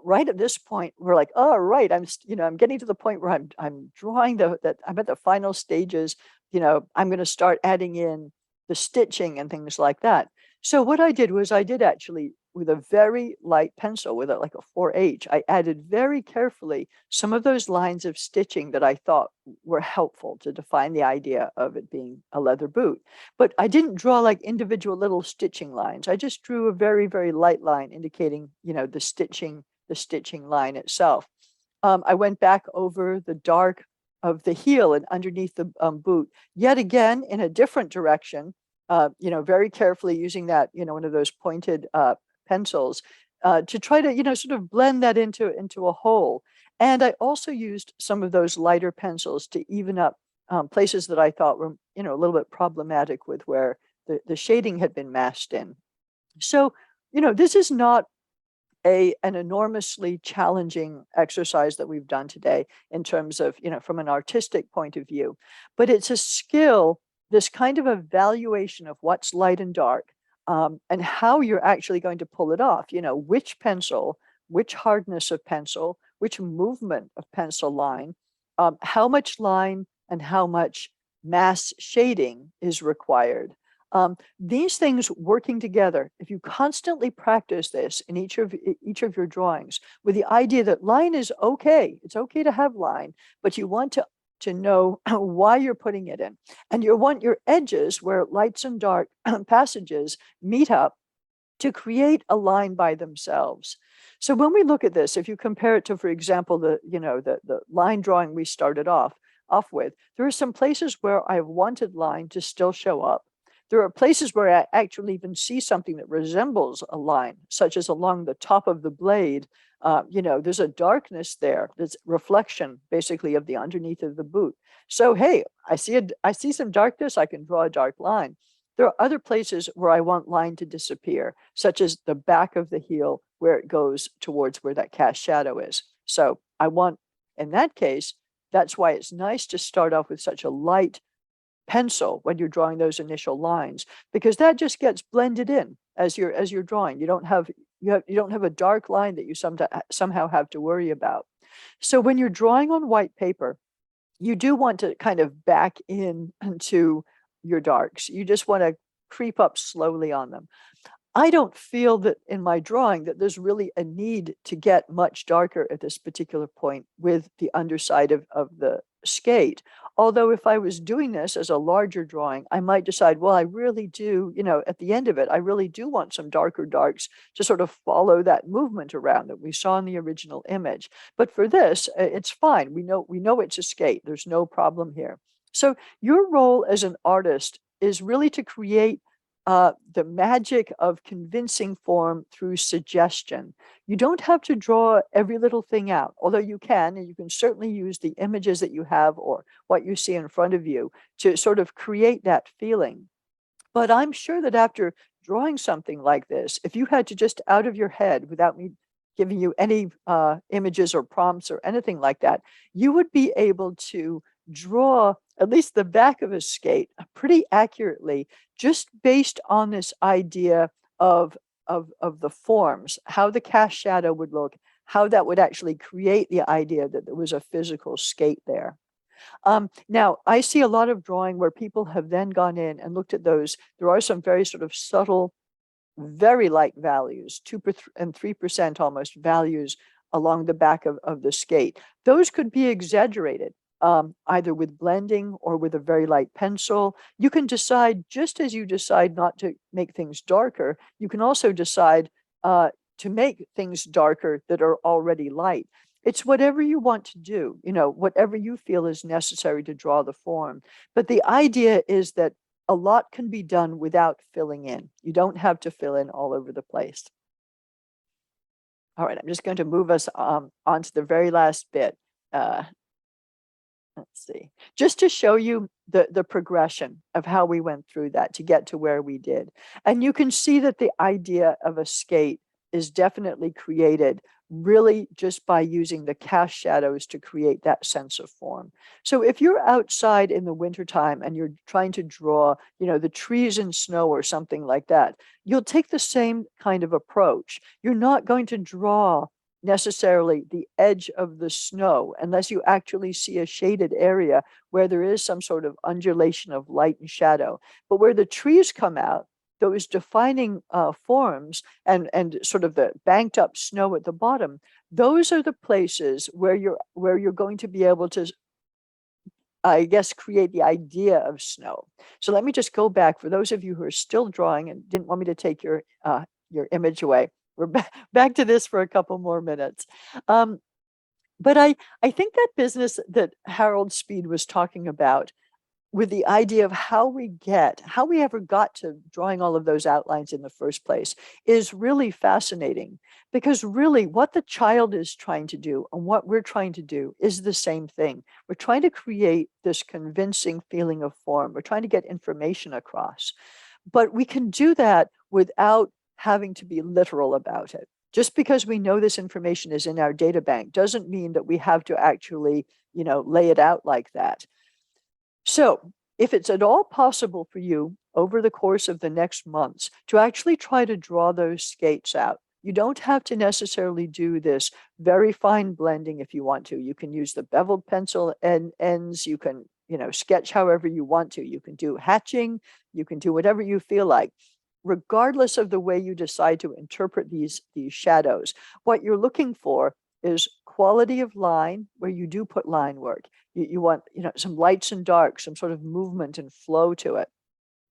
Speaker 1: right at this point, we're like, oh, right, I'm getting to the point where I'm drawing that I'm at the final stages. I'm going to start adding in the stitching and things like that. So what I did was I did actually, with a very light pencil, with like a 4H, I added very carefully some of those lines of stitching that I thought were helpful to define the idea of it being a leather boot. But I didn't draw like individual little stitching lines. I just drew a very, very light line indicating, the stitching line itself. I went back over the dark the heel and underneath the boot, yet again in a different direction, very carefully using that, one of those pointed pencils to try to, sort of blend that into a whole. And I also used some of those lighter pencils to even up places that I thought were, a little bit problematic with where the shading had been masked in. So, this is not an enormously challenging exercise that we've done today in terms of, from an artistic point of view, but it's a skill, this kind of evaluation of what's light and dark, and how you're actually going to pull it off, which pencil, which hardness of pencil, which movement of pencil line, how much line and how much mass shading is required. These things working together, if you constantly practice this in each of your drawings with the idea that line is okay, it's okay to have line, but you want to know why you're putting it in. And you want your edges where lights and dark passages meet up to create a line by themselves. So when we look at this, if you compare it to, for example, the line drawing we started off with, there are some places where I've wanted line to still show up. There are places where I actually even see something that resembles a line, such as along the top of the blade. There's a darkness there. There's reflection, basically, of the underneath of the boot. So, hey, I see some darkness. I can draw a dark line. There are other places where I want line to disappear, such as the back of the heel, where it goes towards where that cast shadow is. So I want, in that case, that's why it's nice to start off with such a light pencil when you're drawing those initial lines, because that just gets blended in as you're drawing. You don't have a dark line that you somehow have to worry about. So when you're drawing on white paper, you do want to kind of back into your darks. You just want to creep up slowly on them. I don't feel that in my drawing that there's really a need to get much darker at this particular point with the underside of the skate. Although if I was doing this as a larger drawing, I might decide, well, I really do, at the end of it, I really do want some darker darks to sort of follow that movement around that we saw in the original image. But for this, it's fine. We know it's a skate. There's no problem here. So your role as an artist is really to create the magic of convincing form through suggestion. You don't have to draw every little thing out, although you can, and you can certainly use the images that you have or what you see in front of you to sort of create that feeling. But I'm sure that after drawing something like this, if you had to just out of your head, without me giving you any images or prompts or anything like that, you would be able to draw at least the back of a skate pretty accurately, just based on this idea of the forms, how the cast shadow would look, how that would actually create the idea that there was a physical skate there. Now, I see a lot of drawing where people have then gone in and looked at those. There are some very sort of subtle, very light values, 2% and 3% almost values along the back of the skate. Those could be exaggerated. Either with blending or with a very light pencil. You can decide, just as you decide not to make things darker, you can also decide to make things darker that are already light. It's whatever you want to do, whatever you feel is necessary to draw the form. But the idea is that a lot can be done without filling in. You don't have to fill in all over the place. All right, I'm just going to move us on to the very last bit. Let's see, just to show you the progression of how we went through that to get to where we did. And you can see that the idea of a skate is definitely created really just by using the cast shadows to create that sense of form. So if you're outside in the wintertime and you're trying to draw, the trees in snow or something like that, you'll take the same kind of approach. You're not going to draw necessarily the edge of the snow unless you actually see a shaded area where there is some sort of undulation of light and shadow. But where the trees come out, those defining forms and sort of the banked up snow at the bottom, those are the places where you're going to be able to, I guess, create the idea of snow. So let me just go back for those of you who are still drawing and didn't want me to take your image away. We're back to this for a couple more minutes. But I think that business that Harold Speed was talking about, with the idea of how we ever got to drawing all of those outlines in the first place, is really fascinating, because really what the child is trying to do and what we're trying to do is the same thing. We're trying to create this convincing feeling of form. We're trying to get information across, but we can do that without having to be literal about it. Just because we know this information is in our data bank doesn't mean that we have to actually, lay it out like that. So if it's at all possible for you over the course of the next months to actually try to draw those skates out, you don't have to necessarily do this very fine blending if you want to. You can use the beveled pencil ends. You can, sketch however you want to. You can do hatching. You can do whatever you feel like. Regardless of the way you decide to interpret these shadows, what you're looking for is quality of line where you do put line work. You want, some lights and darks, some sort of movement and flow to it.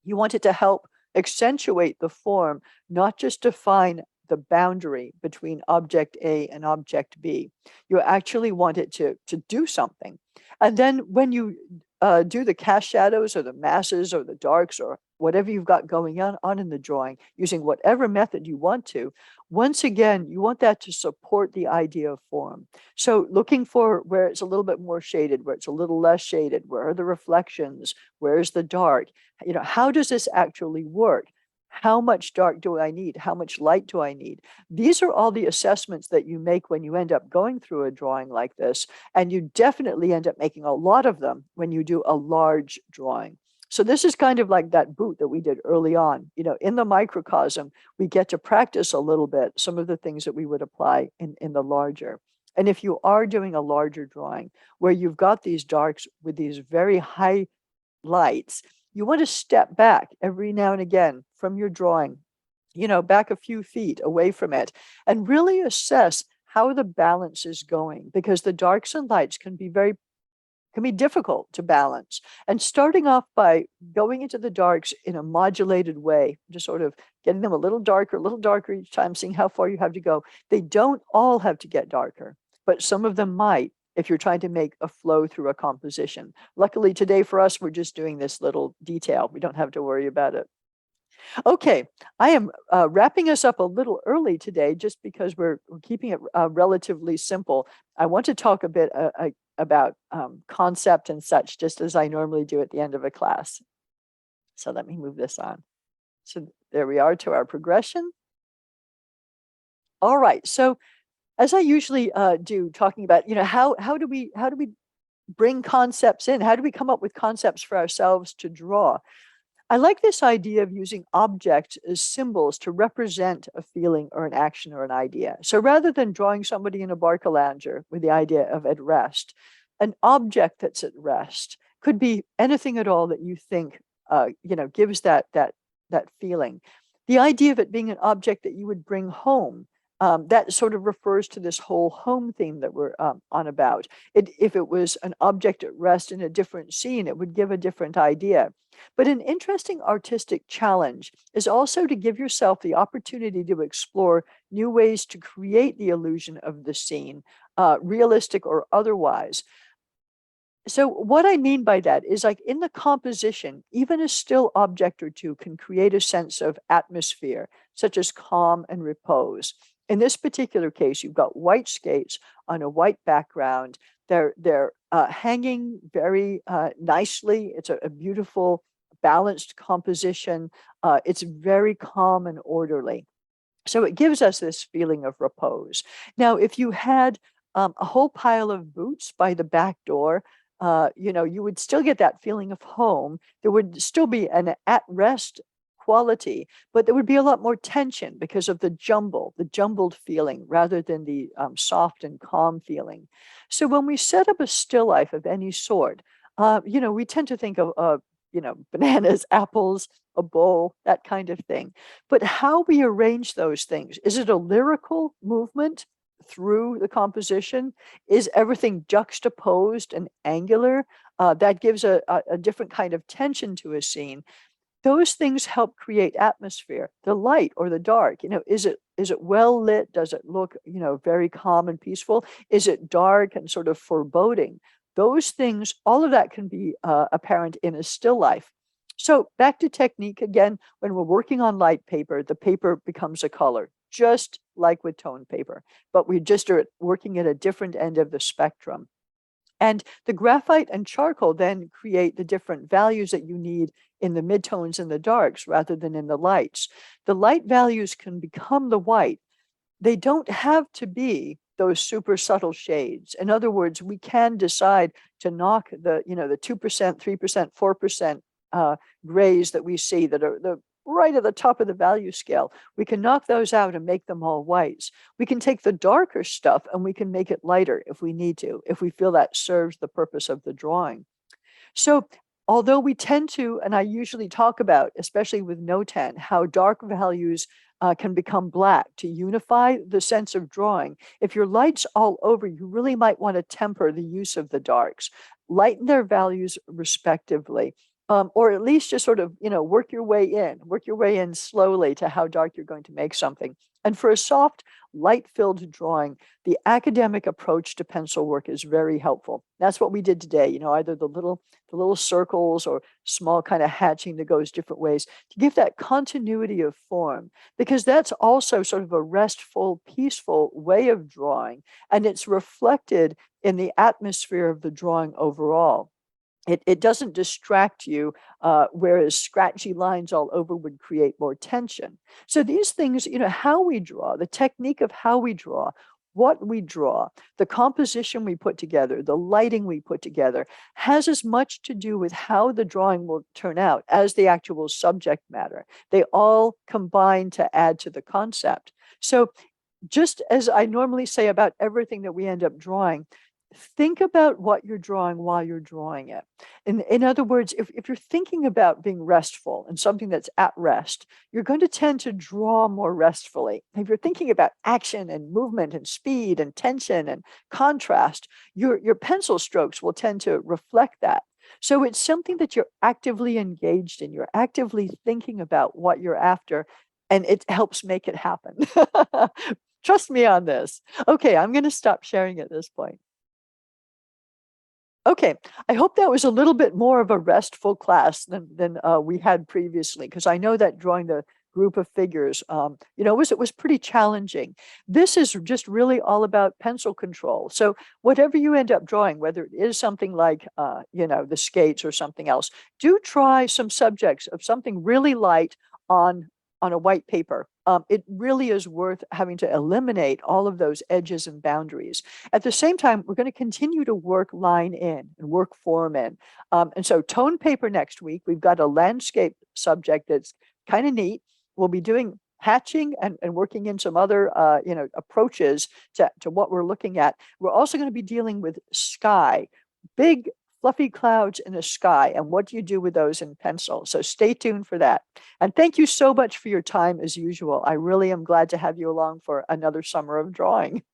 Speaker 1: You want it to help accentuate the form, not just define the boundary between object A and object B. You actually want it to do something. And then when you do the cast shadows or the masses or the darks or whatever you've got going on in the drawing, using whatever method you want to, once again, you want that to support the idea of form. So looking for where it's a little bit more shaded, where it's a little less shaded, where are the reflections, where's the dark, how does this actually work? How much dark do I need? How much light do I need? These are all the assessments that you make when you end up going through a drawing like this. And you definitely end up making a lot of them when you do a large drawing. So this is kind of like that boot that we did early on. In the microcosm, we get to practice a little bit some of the things that we would apply in the larger. And if you are doing a larger drawing where you've got these darks with these very high lights, you want to step back every now and again from your drawing, back a few feet away from it, and really assess how the balance is going, because the darks and lights can be difficult to balance. And starting off by going into the darks in a modulated way, just sort of getting them a little darker each time, seeing how far you have to go. They don't all have to get darker, but some of them might, if you're trying to make a flow through a composition. Luckily today for us, we're just doing this little detail. We don't have to worry about it. Okay, I am wrapping us up a little early today just because we're keeping it relatively simple. I want to talk a bit about concept and such, just as I normally do at the end of a class. So let me move this on. So there we are to our progression. All right, so as I usually do, talking about, how do we bring concepts in? How do we come up with concepts for ourselves to draw? I like this idea of using objects as symbols to represent a feeling or an action or an idea. So rather than drawing somebody in a Barcalounger with the idea of at rest, an object that's at rest could be anything at all that you think, gives that feeling. The idea of it being an object that you would bring home, that sort of refers to this whole home theme that we're on about. If it was an object at rest in a different scene, it would give a different idea. But an interesting artistic challenge is also to give yourself the opportunity to explore new ways to create the illusion of the scene, realistic or otherwise. So what I mean by that is, like, in the composition, even a still object or two can create a sense of atmosphere, such as calm and repose. In this particular case, you've got white skates on a white background. They're hanging very nicely. It's a beautiful, balanced composition. It's very calm and orderly. So it gives us this feeling of repose. Now, if you had a whole pile of boots by the back door, you would still get that feeling of home. There would still be an at-rest quality, but there would be a lot more tension because of the jumbled feeling rather than the soft and calm feeling. So when we set up a still life of any sort, we tend to think of, bananas, apples, a bowl, that kind of thing. But how we arrange those things, is it a lyrical movement through the composition? Is everything juxtaposed and angular? That gives a different kind of tension to a scene. Those things help create atmosphere. The light or the dark, is it Is it well lit? Does it look, very calm and peaceful? Is it dark and sort of foreboding? Those things, all of that can be apparent in a still life. So back to technique again, when we're working on light paper, the paper becomes a color, just like with tone paper, but we just are working at a different end of the spectrum. And the graphite and charcoal then create the different values that you need in the midtones and the darks rather than in the lights. The light values can become the white. They don't have to be those super subtle shades. In other words, we can decide to knock the 2%, 3%, 4% grays that we see that are the right at the top of the value scale. We can knock those out and make them all whites. We can take the darker stuff and we can make it lighter if we need to, if we feel that serves the purpose of the drawing. So although we tend to, and I usually talk about, especially with No-Tan, how dark values can become black to unify the sense of drawing. If your light's all over, you really might want to temper the use of the darks, lighten their values respectively. Or at least just sort of, work your way in slowly to how dark you're going to make something. And for a soft, light-filled drawing, the academic approach to pencil work is very helpful. That's what we did today, either the little circles or small kind of hatching that goes different ways to give that continuity of form, because that's also sort of a restful, peaceful way of drawing, and it's reflected in the atmosphere of the drawing overall. It doesn't distract you, whereas scratchy lines all over would create more tension. So these things, how we draw, the technique of how we draw, what we draw, the composition we put together, the lighting we put together, has as much to do with how the drawing will turn out as the actual subject matter. They all combine to add to the concept. So just as I normally say about everything that we end up drawing, think about what you're drawing while you're drawing it. In other words, if you're thinking about being restful and something that's at rest, you're going to tend to draw more restfully. If you're thinking about action and movement and speed and tension and contrast, your pencil strokes will tend to reflect that. So it's something that you're actively engaged in. You're actively thinking about what you're after, and it helps make it happen. Trust me on this. Okay, I'm going to stop sharing at this point. Okay, I hope that was a little bit more of a restful class than we had previously, because I know that drawing the group of figures, it was pretty challenging. This is just really all about pencil control. So whatever you end up drawing, whether it is something like, the skates or something else, do try some subjects of something really light on a white paper. It really is worth having to eliminate all of those edges and boundaries. At the same time, we're going to continue to work line in and work form in. And so tone paper next week, we've got a landscape subject that's kind of neat. We'll be doing hatching and working in some other approaches to what we're looking at. We're also going to be dealing with sky, big fluffy clouds in the sky, and what do you do with those in pencil? So stay tuned for that. And thank you so much for your time as usual. I really am glad to have you along for another summer of drawing.